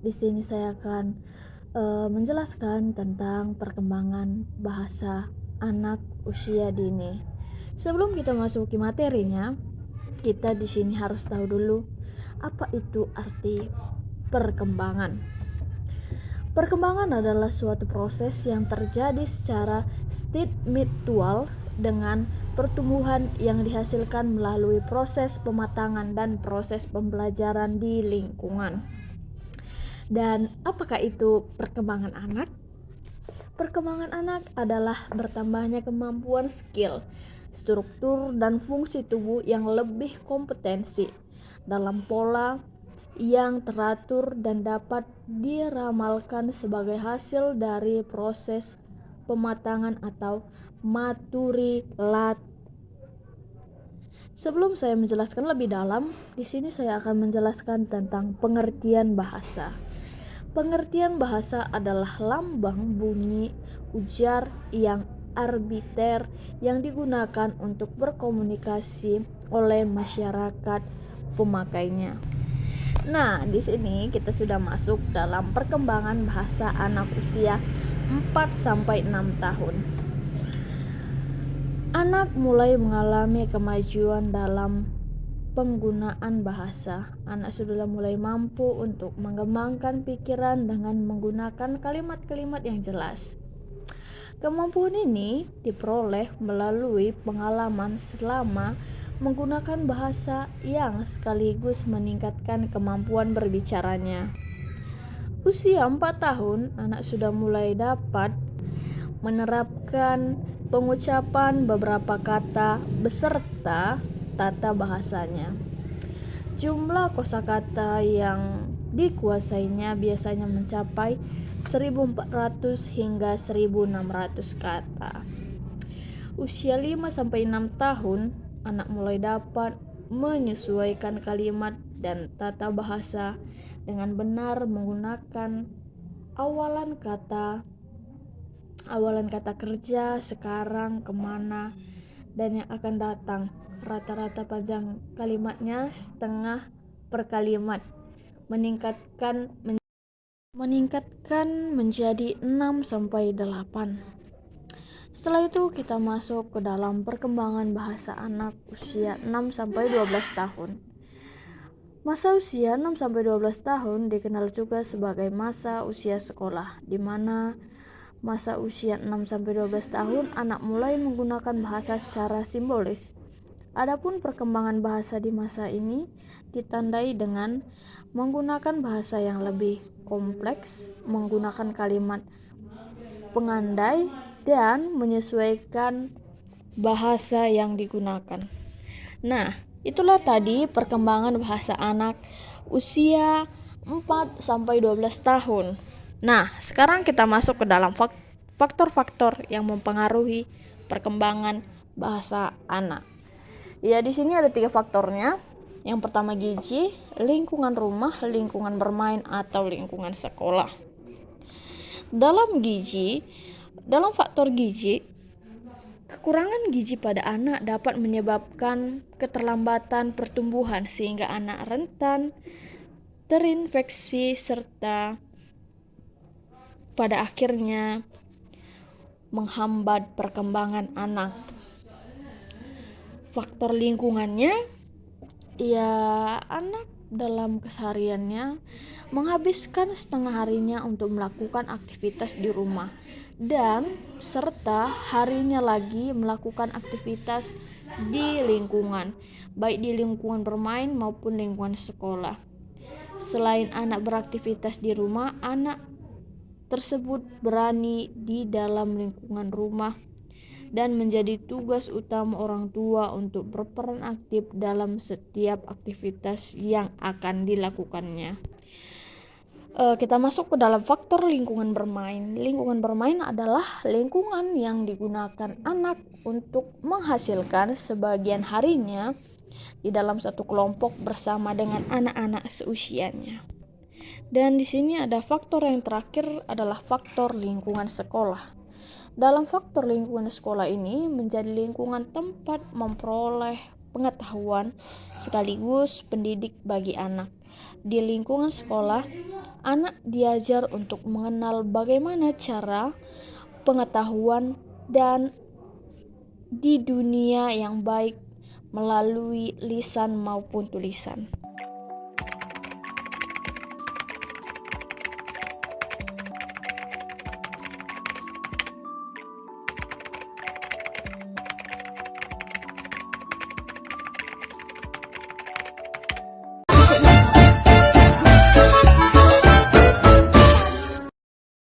Di sini saya akan menjelaskan tentang perkembangan bahasa anak usia dini. Sebelum kita masuk ke materinya, kita di sini harus tahu dulu apa itu arti perkembangan. Perkembangan adalah suatu proses yang terjadi secara mutual dengan pertumbuhan yang dihasilkan melalui proses pematangan dan proses pembelajaran di lingkungan. Dan apakah itu perkembangan anak? Perkembangan anak adalah bertambahnya kemampuan skill, struktur, dan fungsi tubuh yang lebih kompetensi dalam pola yang teratur dan dapat diramalkan sebagai hasil dari proses pematangan atau maturilat. Sebelum saya menjelaskan lebih dalam, di sini saya akan menjelaskan tentang pengertian bahasa. Pengertian bahasa adalah lambang bunyi ujar yang arbiter yang digunakan untuk berkomunikasi oleh masyarakat pemakainya. Nah, di sini kita sudah masuk dalam perkembangan bahasa anak usia 4 sampai 6 tahun. Anak mulai mengalami kemajuan dalam penggunaan bahasa. Anak sudah mulai mampu untuk mengembangkan pikiran dengan menggunakan kalimat-kalimat yang jelas. Kemampuan ini diperoleh melalui pengalaman selama menggunakan bahasa yang sekaligus meningkatkan kemampuan berbicaranya. Usia 4 tahun, anak sudah mulai dapat menerapkan pengucapan beberapa kata beserta tata bahasanya. Jumlah kosakata yang dikuasainya biasanya mencapai 1.400 hingga 1.600 kata. Usia 5 sampai 6 tahun, anak mulai dapat menyesuaikan kalimat dan tata bahasa dengan benar menggunakan awalan kata kerja, sekarang, kemana, dan yang akan datang. Rata-rata panjang kalimatnya setengah per kalimat, meningkatkan menjadi 6 sampai 8. Setelah itu kita masuk ke dalam perkembangan bahasa anak usia 6 sampai 12 tahun. Masa usia 6 sampai 12 tahun dikenal juga sebagai masa usia sekolah, di mana masa usia 6 sampai 12 tahun anak mulai menggunakan bahasa secara simbolis. Adapun perkembangan bahasa di masa ini ditandai dengan menggunakan bahasa yang lebih kompleks, menggunakan kalimat pengandai, dan menyesuaikan bahasa yang digunakan. Nah, itulah tadi perkembangan bahasa anak usia 4 sampai 12 tahun. Nah, sekarang kita masuk ke dalam faktor-faktor yang mempengaruhi perkembangan bahasa anak. Ya, di sini ada 3 faktornya. Yang pertama gizi, lingkungan rumah, lingkungan bermain, atau lingkungan sekolah. Dalam faktor gizi, kekurangan gizi pada anak dapat menyebabkan keterlambatan pertumbuhan sehingga anak rentan terinfeksi serta pada akhirnya menghambat perkembangan anak. Faktor lingkungannya, ya anak dalam kesehariannya menghabiskan setengah harinya untuk melakukan aktivitas di rumah dan serta harinya lagi melakukan aktivitas di lingkungan, baik di lingkungan bermain maupun lingkungan sekolah. Selain anak beraktivitas di rumah, anak tersebut berani di dalam lingkungan rumah dan menjadi tugas utama orang tua untuk berperan aktif dalam setiap aktivitas yang akan dilakukannya. Kita masuk ke dalam faktor lingkungan bermain. Lingkungan bermain adalah lingkungan yang digunakan anak untuk menghasilkan sebagian harinya di dalam satu kelompok bersama dengan anak-anak seusianya. Dan di sini ada faktor yang terakhir adalah faktor lingkungan sekolah. Dalam faktor lingkungan sekolah ini menjadi lingkungan tempat memperoleh pengetahuan sekaligus pendidik bagi anak. Di lingkungan sekolah, anak diajar untuk mengenal bagaimana cara pengetahuan dan di dunia yang baik melalui lisan maupun tulisan.